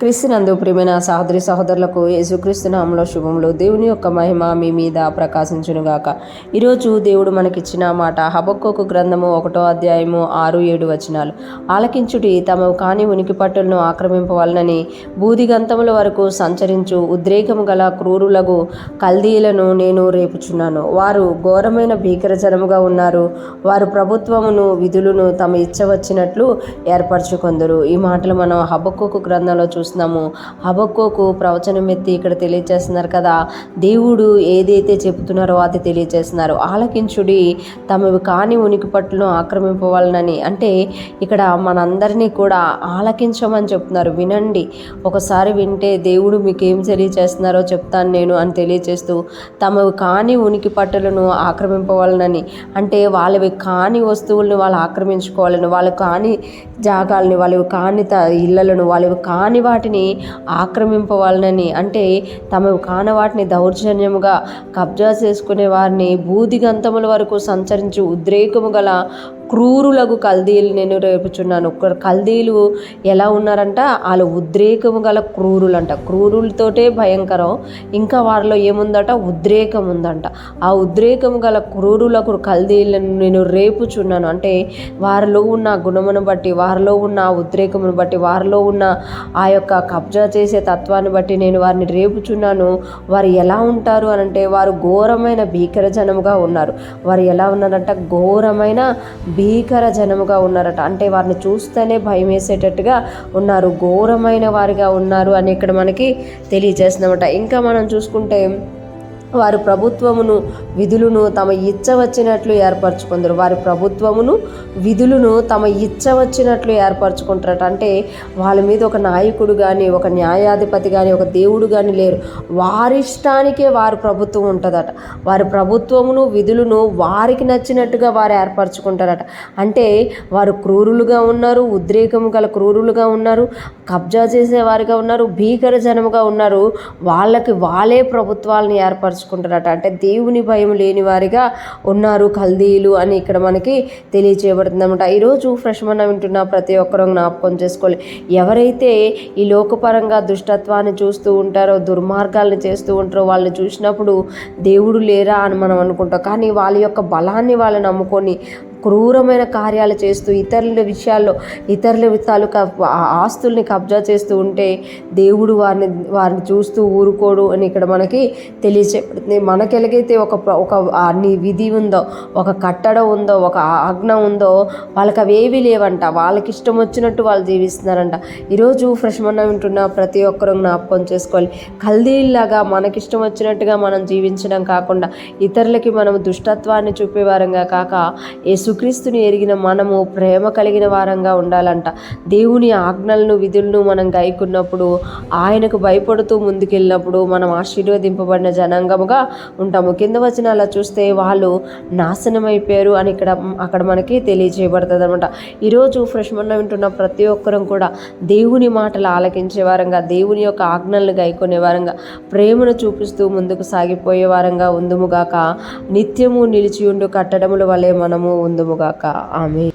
క్రీస్తునందు ప్రియమైన సహోదరి సహోదరులకు యేసుక్రీస్తు నామములో శుభములు. దేవుని యొక్క మహిమ మీ మీద ప్రకాశించునుగాక. ఈరోజు దేవుడు మనకిచ్చిన మాట హబక్కూకు గ్రంథము 1వ అధ్యాయము 6-7 వచనాలు. ఆలకించుటి, తమవు కాని ఉనికి పట్టులను ఆక్రమింపవలనని బూదిగంతముల వరకు సంచరించు ఉద్రేకము గల క్రూరులకు కల్దీయులను నేను రేపుచున్నాను. వారు ఘోరమైన భీకర జనముగా ఉన్నారు. వారు ప్రభుత్వమును విధులను తమ ఇచ్చ వచ్చినట్లు ఏర్పరచుకొందురు. ఈ మాటలు మనం హబక్కూకు గ్రంథంలో చూస్తున్నాము. హబక్కూకు ప్రవచనం ఎత్తి ఇక్కడ తెలియజేస్తున్నారు కదా, దేవుడు ఏదైతే చెబుతున్నారో అది తెలియజేస్తున్నారు. ఆలకించుడి, తమవి కాని ఉనికి పట్టులను ఆక్రమింపవాలనని. అంటే ఇక్కడ మనందరినీ కూడా ఆలకించమని చెప్తున్నారు. వినండి, ఒకసారి వింటే దేవుడు మీకు ఏం తెలియజేస్తున్నారో చెప్తాను నేను అని తెలియజేస్తూ, తమవి కాని ఉనికి పట్టులను ఆక్రమింపవాలనని అంటే వాళ్ళవి కాని వస్తువులను వాళ్ళు ఆక్రమించుకోవాలని, వాళ్ళు కాని జాగాలని, వాళ్ళవి కాని ఇళ్లను, వాళ్ళవి కాని వాటిని ఆక్రమింపవాలనని అంటే తమవి కాని వాటిని దౌర్జన్యముగా కబ్జా చేసుకునే వారిని బూదిగంతముల వరకు సంచరించి ఉద్రేకము గల క్రూరులకు కల్దీలు నేను రేపుచున్నాను. కల్దీలు ఎలా ఉన్నారంట, వాళ్ళు ఉద్రేకము గల క్రూరులంట. క్రూరులతోటే భయంకరం, ఇంకా వారిలో ఏముందట, ఉద్రేకం ఉందంట. ఆ ఉద్రేకము గల క్రూరులకు కల్దీలను నేను రేపుచున్నాను. అంటే వారిలో ఉన్న గుణమును బట్టి, వారిలో ఉన్న ఉద్రేకమును బట్టి, వారిలో ఉన్న ఆ యొక్క కబ్జా చేసే తత్వాన్ని బట్టి నేను వారిని రేపుచున్నాను. వారు ఎలా ఉంటారు అనంటే, వారు ఘోరమైన భీకర జనముగా ఉన్నారు. వారు ఎలా ఉన్నారంట, ఘోరమైన భీకర జనముగా ఉన్నారట. అంటే వారిని చూస్తేనే భయం వేసేటట్టుగా ఉన్నారు, ఘోరమైన వారిగా ఉన్నారు అని ఇక్కడ మనకి తెలియజేస్తున్నమాట. ఇంకా మనం చూసుకుంటే వారు ప్రభుత్వమును విధులను తమ ఇచ్చ వచ్చినట్లు ఏర్పరచుకుందరు. వారి ప్రభుత్వమును విధులను తమ ఇచ్చ వచ్చినట్లు ఏర్పరచుకుంటారట. అంటే వాళ్ళ మీద ఒక నాయకుడు కానీ, ఒక న్యాయాధిపతి కానీ, ఒక దేవుడు కానీ లేరు. వారిష్టానికే వారి ప్రభుత్వం ఉంటుందట. వారి ప్రభుత్వమును విధులను వారికి నచ్చినట్టుగా వారు ఏర్పరచుకుంటారట. అంటే వారు క్రూరులుగా ఉన్నారు, ఉద్రేకము గల క్రూరులుగా ఉన్నారు, కబ్జా చేసేవారిగా ఉన్నారు, భీకర జనముగా ఉన్నారు. వాళ్ళే ప్రభుత్వాలను ఏర్పరచుకుంటారట. అంటే దేవుని భయం లేని వారిగా ఉన్నారు కల్దీయులు అని ఇక్కడ మనకి తెలియచేయబడుతుంది అనమాట. ఈరోజు ఫ్రెష్ మన వింటున్న ప్రతి ఒక్కరూ జ్ఞాపకం చేసుకోవాలి. ఎవరైతే ఈ లోకపరంగా దుష్టత్వాన్ని చూస్తూ ఉంటారో, దుర్మార్గాలను చేస్తూ ఉంటారో, వాళ్ళని చూసినప్పుడు దేవుడు లేరా అని మనం అనుకుంటాం. కానీ వాళ్ళ యొక్క బలాన్ని వాళ్ళు నమ్ముకొని క్రూరమైన కార్యాలు చేస్తూ ఇతరుల విషయాల్లో ఇతరుల తాలూకా ఆస్తుల్ని కబ్జా చేస్తూ ఉంటే దేవుడు వారిని చూస్తూ ఊరుకోడు అని ఇక్కడ మనకి తెలియచేయబడుతుంది. మనకి ఎలాగైతే ఒక విధి ఉందో, ఒక కట్టడం ఉందో, ఒక ఆజ్ఞ ఉందో, వాళ్ళకి అవేవి లేవంట. వాళ్ళకి ఇష్టం వచ్చినట్టు వాళ్ళు జీవిస్తున్నారంట. ఈరోజు ఫ్రెష్ మన వింటున్న ప్రతి ఒక్కరూ జ్ఞాపకం చేసుకోవాలి. కల్దీల్లాగా మనకిష్టం వచ్చినట్టుగా మనం జీవించడం కాకుండా, ఇతరులకి మనం దుష్టత్వాన్ని చూపేవారంగా కాక, యేసుక్రీస్తుని ఎరిగిన మనము ప్రేమ కలిగిన వారంగా ఉండాలంట. దేవుని ఆజ్ఞలను విధులను మనం గైకున్నప్పుడు, ఆయనకు భయపడుతూ ముందుకెళ్ళినప్పుడు మనం ఆశీర్వదింపబడిన జనాంగముగా ఉంటాము. కింద వచనాల చూస్తే వాళ్ళు నాశనం అయిపోయారు అని అక్కడ మనకి తెలియజేయబడుతుంది అనమాట. ఈరోజు ఫ్రెష్ మన వింటున్న ప్రతి ఒక్కరం కూడా దేవుని మాటలు ఆలకించే వారంగా, దేవుని యొక్క ఆజ్ఞలను గైకొనే వారంగా, ప్రేమను చూపిస్తూ ముందుకు సాగిపోయే వారంగా ఉందుముగాక. నిత్యము నిలిచియుండు కట్టడముల వలె మనము ఉందుముగాక. ఆమేన్.